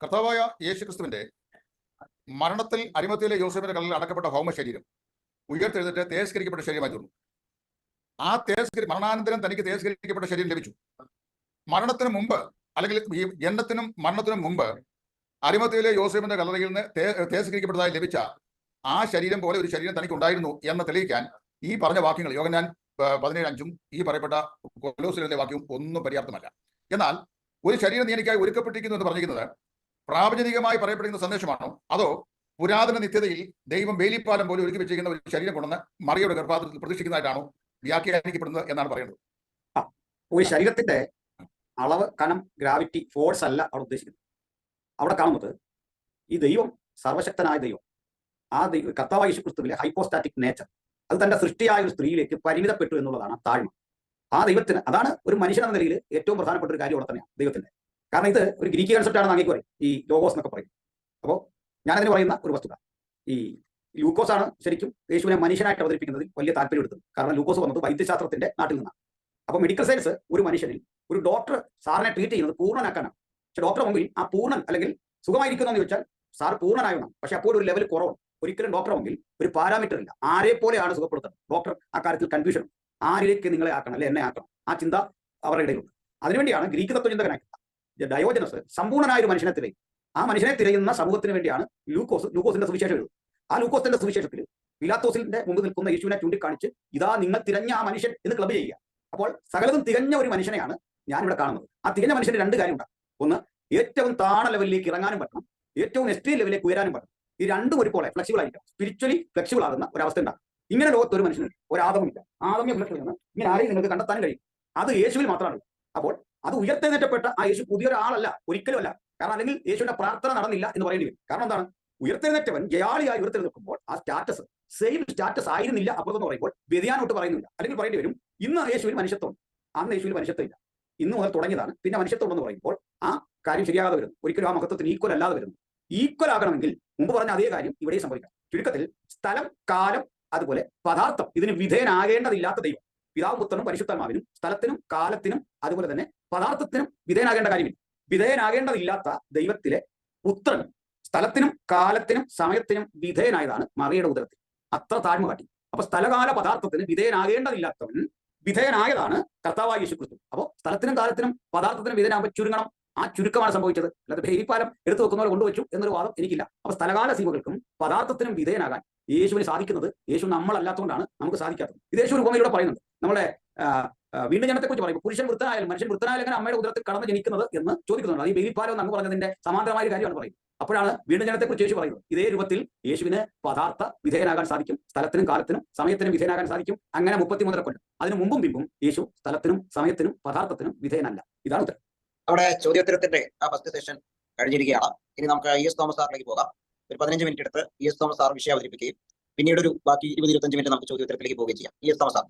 കർത്താവായ യേശുക്രിസ്തുവിന്റെ മരണത്തിൽ അരിമത്തിയിലെ യോസേഫിന്റെ കല്ലിൽ അടക്കപ്പെട്ട ഭൗമ ശരീരം ഉയർത്തെഴുന്നേറ്റ് തേജസ്കരിക്കപ്പെട്ട ശരീരമായി തീർന്നു. ആ മരണാനന്തരം തനിക്ക് തേജസ്കരിക്കപ്പെട്ട ശരീരം ലഭിച്ചു. മരണത്തിന് മുമ്പ്, അല്ലെങ്കിൽ ഈ ജനനത്തിനും മരണത്തിനും മുമ്പ് അരിമത്തിയിലെ യോസേഫിന്റെ കല്ലറയിൽ നിന്ന് തേജസ്കരിക്കപ്പെട്ടതായി ലഭിച്ച ആ ശരീരം പോലെ ഒരു ശരീരം തനിക്ക് ഉണ്ടായിരുന്നു എന്ന് തെളിയിക്കാൻ ഈ പറഞ്ഞ വാക്യങ്ങൾ യോഹന്നാൻ 17:5 ഈ പറയപ്പെട്ട കൊലോസ്യരുടെ വാക്യവും ഒന്നും പര്യാപ്തമല്ല. എന്നാൽ ഒരു ശരീരം നീ എനിക്കായി ഒരുക്കപ്പെട്ടിരിക്കുന്നു എന്ന് പറഞ്ഞിരിക്കുന്നത് പ്രാവചനികമായി പറയപ്പെടുന്ന സന്ദേശമാണോ, അതോ പുരാതന നിത്യതയിൽ ദൈവം വേലിപ്പാലം പോലെ ഒരുക്കി വെച്ചിരിക്കുന്ന ഒരു ശരീരം കൊണ്ടുവന്ന് മറിയുടെ ഗർഭാധാനത്തിൽ പ്രതീക്ഷിക്കുന്നതായിട്ടാണോ വ്യാഖ്യാനിക്കപ്പെടുന്നത് എന്നാണ് പറയുന്നത്? ഒരു ശരീരത്തിന്റെ അളവ്, കനം, ഗ്രാവിറ്റി, ഫോഴ്സ് അല്ല അവിടെ ഉദ്ദേശിക്കുന്നത്. അവിടെ കാണുന്നത് ഈ ദൈവം, സർവശക്തനായ ദൈവം, ആ കർത്താവായ യേശുക്രിസ്തുവിലെ ഹൈപ്പോസ്റ്റാറ്റിക് നേച്ചർ, അത് തന്റെ സൃഷ്ടിയായ ഒരു സ്ത്രീയിലേക്ക് പരിമിതപ്പെട്ടു എന്നുള്ളതാണ് താഴ്മ. ആ ദൈവത്തിന്, അതാണ് ഒരു മനുഷ്യനെന്ന നിലയിൽ ഏറ്റവും പ്രധാനപ്പെട്ട ഒരു കാര്യം അവിടെ തന്നെയാണ് ദൈവത്തിന്റെ. കാരണം ഇത് ഒരു ഗ്രീക്ക് കൺസെപ്റ്റ് ആണെന്ന് അങ്ങേക്ക് പറയും, ഈ ലോഗോസ് എന്നൊക്കെ പറയും. അപ്പോൾ ഞാനതിന് പറയുന്ന ഒരു വസ്തുത, ഈ ലൂക്കോസ് ആണ് ശരിക്കും യേശുവിനെ മനുഷ്യനായിട്ട് അവതരിപ്പിക്കുന്നതിൽ വലിയ താല്പര്യം എടുത്തത്. കാരണം ലൂക്കോസ് വന്നത് വൈദ്യശാസ്ത്രത്തിന്റെ നാട്ടിൽ നിന്നാണ്. അപ്പോൾ മെഡിക്കൽ സയൻസ് ഒരു മനുഷ്യനിൽ, ഒരു ഡോക്ടർ സാറിനെ ട്രീറ്റ് ചെയ്യുന്നത് പൂർണ്ണനാക്കാനാണ്. പക്ഷെ ഡോക്ടർ മുമ്പിൽ ആ പൂർണ്ണൻ, അല്ലെങ്കിൽ സുഖമായിരിക്കുന്നു എന്ന് ചോദിച്ചാൽ സാർ പൂർണ്ണനായണം. പക്ഷെ അപ്പോൾ ഒരു ലെവൽ കുറവാണ്. ഒരിക്കലും ഡോക്ടർ മുമ്പിൽ ഒരു പാരാമീറ്റർ ഇല്ല. ആരെ പോലെയാണ് സുഖപ്പെടുത്തുന്നത്? ഡോക്ടർ ആ കാര്യത്തിൽ കൺഫ്യൂഷൻ. ആരിലേക്ക് നിങ്ങളെ ആക്കണം, അല്ലെ എന്നെ ആക്കണം? ആ ചിന്ത അവരുടെ ഇടയിലുണ്ട്. അതിനുവേണ്ടിയാണ് ഗ്രീക്ക് തത്വചിന്തകനായിട്ടുള്ള ഡയോജനസ് സമ്പൂർണ്ണനായ ഒരു മനുഷ്യനെ തിരയും. ആ മനുഷ്യനെ തിരയുന്ന സമൂഹത്തിന് വേണ്ടിയാണ് ലൂക്കോസിന്റെ സുവിശേഷം എഴുതുന്നത്. ആ ലൂക്കോസിന്റെ സുവിശേഷത്തിൽ പിലാത്തോസിന്റെ മുമ്പ് നിൽക്കുന്ന യേശുവിനെ ചൂണ്ടിക്കാണിച്ച് ഇതാ നിങ്ങൾ തിരഞ്ഞ ആ മനുഷ്യൻ എന്ന് ക്ലബ് ചെയ്യുക. അപ്പോൾ സകലതും തികഞ്ഞ ഒരു മനുഷ്യനെയാണ് ഞാനിവിടെ കാണുന്നത്. ആ തികഞ്ഞ മനുഷ്യന്റെ രണ്ട് കാര്യമുണ്ട്. ഒന്ന്, ഏറ്റവും താണ ലെവലിലേക്ക് ഇറങ്ങാനും പറ്റണം, ഏറ്റവും എക്സ്ട്രീം ലെവലിലേക്ക് ഉയരാനും പറ്റണം. ഈ രണ്ടും ഒരുപോലെ ഫ്ലെക്സിബിൾ ആയിരിക്കണം, സ്പിരിച്വലി ഫ്ലെക്സിബിൾ ആകുന്ന ഒരവസ്ഥ ഉണ്ടാകും. ഇങ്ങനെ ലോകത്ത് ഒരു മനുഷ്യന് ഒരു ആദമില്ല. ആദമ്യ ഫ്ലെക്സിബിൾ നിന്ന് ഇങ്ങനെ ആരെയും നിങ്ങൾക്ക് കണ്ടെത്താനും കഴിയും. അത് യേശുവിൽ മാത്രമാണ്. അപ്പോൾ അത് ഉയർത്തെഴുന്നേറ്റപ്പെട്ട ആ യേശു പുതിയൊരാളല്ല, ഒരിക്കലും അല്ല. കാരണം അല്ലെങ്കിൽ യേശുവിന്റെ പ്രാർത്ഥന നടന്നില്ല എന്ന് പറയേണ്ടി വരും. കാരണം എന്താണ്? ഉയർത്തെഴുന്നേറ്റവൻ ജയാളിയായി ഉയർത്തെഴുന്നേൽക്കുമ്പോൾ ആ സ്റ്റാറ്റസ് സെയിം സ്റ്റാറ്റസ് ആയിരുന്നില്ല അപ്പുറത്തെന്ന് പറയുമ്പോൾ വ്യതിയാനോട്ട് പറയുന്നില്ല. അല്ലെങ്കിൽ പറയേണ്ടി വരും, ഇന്ന് യേശുവിൽ മനുഷ്യത്വം, അന്ന് യേശുവിൽ മനുഷ്യത്വമില്ല, ഇന്ന് മുതൽ തുടങ്ങിയതാണ്, പിന്നെ മനുഷ്യത്വം എന്ന് പറയുമ്പോൾ ആ കാര്യം ശരിയാകാതെ വരുന്നു. ഒരിക്കലും ആ മഹത്വത്തിന് ഈക്വൽ അല്ലാതെ വരുന്നു. ഈക്വൽ ആകണമെങ്കിൽ മുമ്പ് പറഞ്ഞ അതേ കാര്യം ഇവിടെ സംഭവിക്കണം. ചുരുക്കത്തിൽ സ്ഥലം, കാലം, അതുപോലെ പദാർത്ഥം ഇതിന് വിധേയനാകേണ്ടതില്ലാത്ത ദൈവം, പിതാവും പുത്രനും പരിശുദ്ധാത്മാവിനും സ്ഥലത്തിനും കാലത്തിനും അതുപോലെ തന്നെ പദാർത്ഥത്തിനും വിധേയനാകേണ്ട കാര്യമില്ല. വിധേയനാകേണ്ടതില്ലാത്ത ദൈവത്തിലെ പുത്രൻ സ്ഥലത്തിനും കാലത്തിനും സമയത്തിനും വിധേയനായതാണ് മറിയുടെ ഉദരത്തിൽ. അത്ര താഴ്മ കാട്ടി. അപ്പൊ സ്ഥലകാല പദാർത്ഥത്തിന് വിധേയനാകേണ്ടതില്ലാത്തവൻ വിധേയനായതാണ് കർത്താവായ യേശുക്രിസ്തു. അപ്പോൾ സ്ഥലത്തിനും കാലത്തിനും പദാർത്ഥത്തിനും വിധേയനാകുമ്പോൾ ചുരുങ്ങണം. ആ ചുരുക്കമാണ് സംഭവിച്ചത്. അല്ലാതെ ഭേരിപ്പാലം എടുത്തു വെക്കുന്നവരെ കൊണ്ടുവച്ചു എന്നൊരു വാദം എനിക്കില്ല. അപ്പൊ സ്ഥലകാല സീമകൾക്കും പദാർത്ഥത്തിനും വിധേയനാകാൻ യേശുവിന് സാധിക്കുന്നത് യേശു നമ്മളല്ലാത്തതുകൊണ്ടാണ് നമുക്ക് സാധിക്കാത്തത്. ഇത് യേശു ഉപമയിലൂടെ പറയുന്നുണ്ട്. നമ്മളെ വീണ്ടും ജനത്തെക്കുറിച്ച് പറയുമ്പോൾ പുരുഷൻ വൃത്തനായാലും മനുഷ്യൻ വൃത്തനായാലും എങ്ങനെ അമ്മയുടെ ഉദരത്തിൽ കടന്ന് ജനിക്കുന്നത് എന്ന് ചോദിക്കുന്നുണ്ട്. അത് ഈ ബലിപ്പാലം എന്ന് പറഞ്ഞതിന്റെ സമാന്തരമായ കാര്യമാണ് പറയുന്നത്. അപ്പോഴാണ് വീണ്ടും ജനത്തെക്കുറിച്ച് യേശു പറയുന്നത്. ഇതേ രൂപത്തിൽ യേശുവിന് പദാർത്ഥ വിധേയനാകാൻ സാധിക്കും, സ്ഥലത്തിനും കാലത്തിനും സമയത്തിനും വിധേയനാകാൻ സാധിക്കും. അങ്ങനെ 33 കൊല്ലം അതിന് മുമ്പും പിമ്പും യേശു സ്ഥലത്തിനും സമയത്തിനും പദാർത്ഥത്തിനും വിധേയനല്ല. ഇതാണ് ഉത്തരം. അവിടെ ചോദ്യോത്തരത്തിന്റെ ആ ഫസ്റ്റ് സെഷൻ കഴിഞ്ഞിരിക്കുകയാണ്. ഇനി നമുക്ക് ES തോമസ് സാറിലേക്ക് പോകാം. ഒരു 15 മിനിറ്റ് എടുത്ത് ES തോമസ് സാർ വിഷയം അവതരിപ്പിക്കുകയും പിന്നീട് ഒരു ബാക്കി 20-25 മിനിറ്റ് നമുക്ക് ചോദ്യോത്തരത്തിലേക്ക് പോവുകയും ചെയ്യാം. ES Thomas sir.